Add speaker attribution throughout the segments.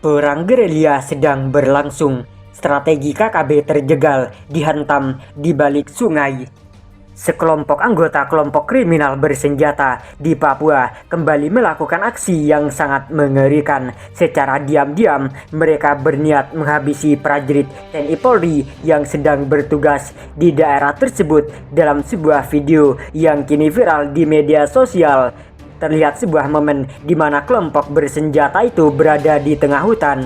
Speaker 1: Perang gerilya sedang berlangsung. Strategi KKB terjegal, dihantam di balik sungai. Sekelompok anggota kelompok kriminal bersenjata di Papua kembali melakukan aksi yang sangat mengerikan. Secara diam-diam, mereka berniat menghabisi prajurit TNI Polri yang sedang bertugas di daerah tersebut. Dalam sebuah video yang kini viral di media sosial, terlihat sebuah momen di mana kelompok bersenjata itu berada di tengah hutan.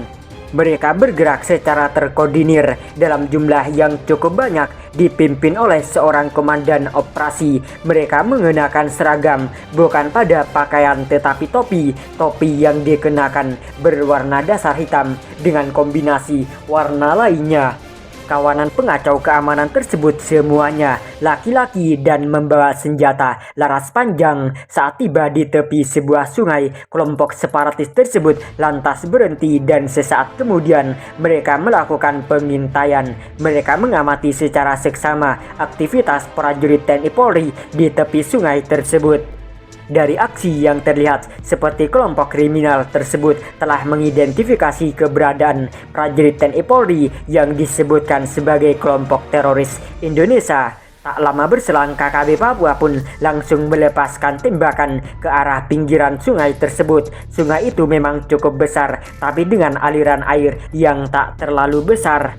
Speaker 1: Mereka bergerak secara terkoordinir dalam jumlah yang cukup banyak, dipimpin oleh seorang komandan operasi. Mereka mengenakan seragam, bukan pada pakaian tetapi topi yang dikenakan berwarna dasar hitam dengan kombinasi warna lainnya. Kawanan pengacau keamanan tersebut semuanya laki-laki dan membawa senjata laras panjang. Saat tiba di tepi sebuah sungai, kelompok separatis tersebut lantas berhenti dan sesaat kemudian mereka melakukan pengintaian. Mereka mengamati secara seksama aktivitas prajurit TNI Polri di tepi sungai tersebut. Dari aksi yang terlihat, seperti kelompok kriminal tersebut telah mengidentifikasi keberadaan prajurit TNI Polri yang disebutkan sebagai kelompok teroris Indonesia. Tak lama berselang, KKB Papua pun langsung melepaskan tembakan ke arah pinggiran sungai tersebut. Sungai itu memang cukup besar, tapi dengan aliran air yang tak terlalu besar.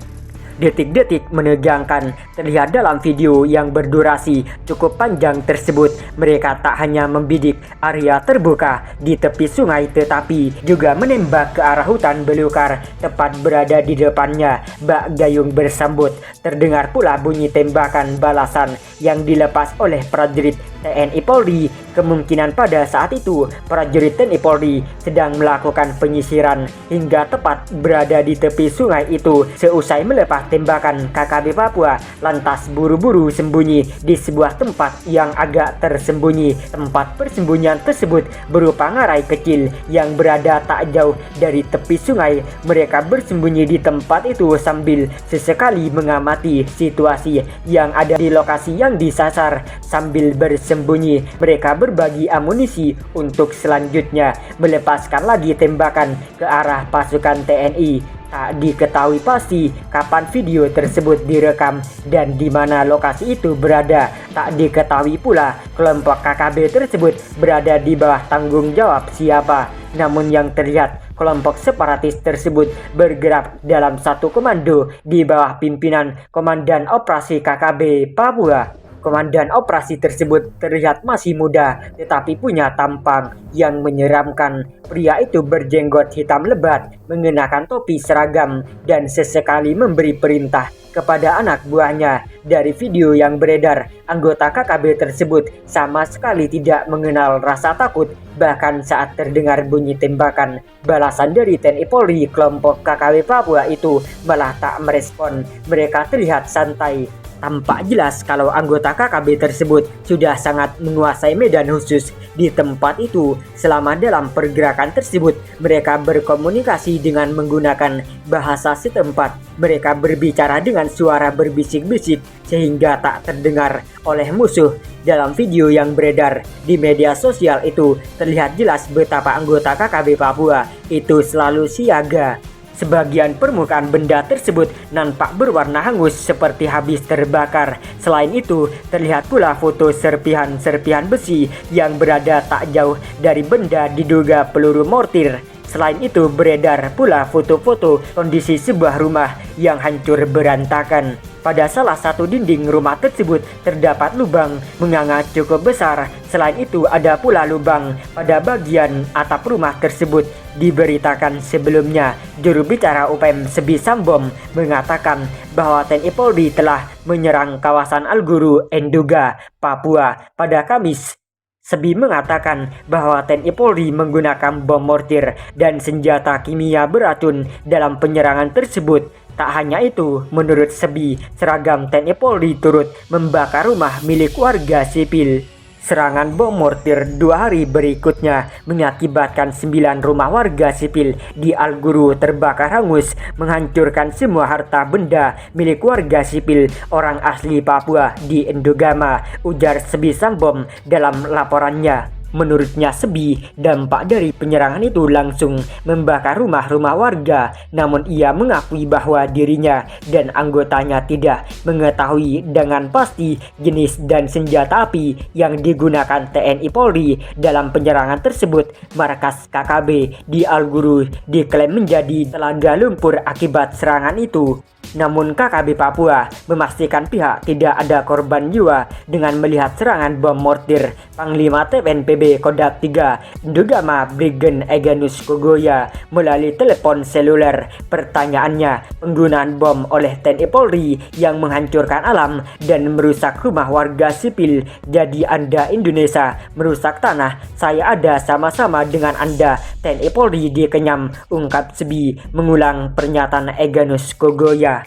Speaker 1: Detik-detik menegangkan terlihat dalam video yang berdurasi cukup panjang tersebut. Mereka tak hanya membidik area terbuka di tepi sungai, tetapi juga menembak ke arah hutan belukar tepat berada di depannya. Bak gayung bersambut. Terdengar pula bunyi tembakan balasan yang dilepas oleh prajurit TNI Polri. Kemungkinan pada saat itu prajurit TNI Polri sedang melakukan penyisiran hingga tepat berada di tepi sungai itu. Seusai melepas tembakan, KKB Papua lantas buru-buru sembunyi di sebuah tempat yang agak tersembunyi. Tempat persembunyian tersebut berupa ngarai kecil yang berada tak jauh dari tepi sungai. Mereka bersembunyi di tempat itu sambil sesekali mengamati situasi yang ada di lokasi yang disasar. Sambil bersembunyi, mereka berbagi amunisi untuk selanjutnya melepaskan lagi tembakan ke arah pasukan TNI. Tak diketahui pasti kapan video tersebut direkam dan di mana lokasi itu berada. Tak diketahui pula kelompok KKB tersebut berada di bawah tanggung jawab siapa. Namun yang terlihat, kelompok separatis tersebut bergerak dalam satu komando di bawah pimpinan Komandan Operasi KKB Papua. Komandan operasi tersebut terlihat masih muda tetapi punya tampang yang menyeramkan. Pria itu berjenggot hitam lebat, mengenakan topi seragam dan sesekali memberi perintah kepada anak buahnya. Dari video yang beredar, anggota KKB tersebut sama sekali tidak mengenal rasa takut. Bahkan saat terdengar bunyi tembakan balasan dari TNI Polri, kelompok KKB Papua itu malah tak merespon. Mereka terlihat santai. Tampak jelas kalau anggota KKB tersebut sudah sangat menguasai medan khusus di tempat itu. Selama dalam pergerakan tersebut, mereka berkomunikasi dengan menggunakan bahasa setempat. Mereka berbicara dengan suara berbisik-bisik sehingga tak terdengar oleh musuh. Dalam video yang beredar di media sosial itu, terlihat jelas betapa anggota KKB Papua itu selalu siaga. Sebagian permukaan benda tersebut nampak berwarna hangus seperti habis terbakar. Selain itu, terlihat pula foto serpihan-serpihan besi yang berada tak jauh dari benda diduga peluru mortir. Selain itu, beredar pula foto-foto kondisi sebuah rumah yang hancur berantakan. Pada salah satu dinding rumah tersebut terdapat lubang menganga cukup besar. Selain itu, ada pula lubang pada bagian atap rumah tersebut. Diberitakan sebelumnya, juru bicara UPM Sebi Sambom mengatakan bahwa TNI Polri telah menyerang kawasan Alguru, Enduga, Papua pada Kamis. Sebi mengatakan bahwa TNI Polri menggunakan bom mortir dan senjata kimia beracun dalam penyerangan tersebut. Tak hanya itu, menurut Sebi, seragam TNI Polri turut membakar rumah milik warga sipil. Serangan bom mortir 2 hari berikutnya mengakibatkan 9 rumah warga sipil di Alguru terbakar hangus, menghancurkan semua harta benda milik warga sipil orang asli Papua di Endugama, ujar Sebi Sambom dalam laporannya. Menurutnya Sebi, dampak dari penyerangan itu langsung membakar rumah-rumah warga, namun ia mengakui bahwa dirinya dan anggotanya tidak mengetahui dengan pasti jenis dan senjata api yang digunakan TNI Polri dalam penyerangan tersebut. Markas KKB di Al-Guru diklaim menjadi telaga lumpur akibat serangan itu. Namun KKB Papua memastikan pihak tidak ada korban jiwa dengan melihat serangan bom mortir. Panglima TPNPB Kodam 3 Ndugama Brigjen Egyanus Kogoya melalui telepon seluler. Pertanyaannya, penggunaan bom oleh TNI Polri yang menghancurkan alam dan merusak rumah warga sipil. Jadi Anda Indonesia merusak tanah, saya ada sama-sama dengan Anda. TNI Polri dikenyam, ungkap Sebi mengulang pernyataan Egyanus Kogoya.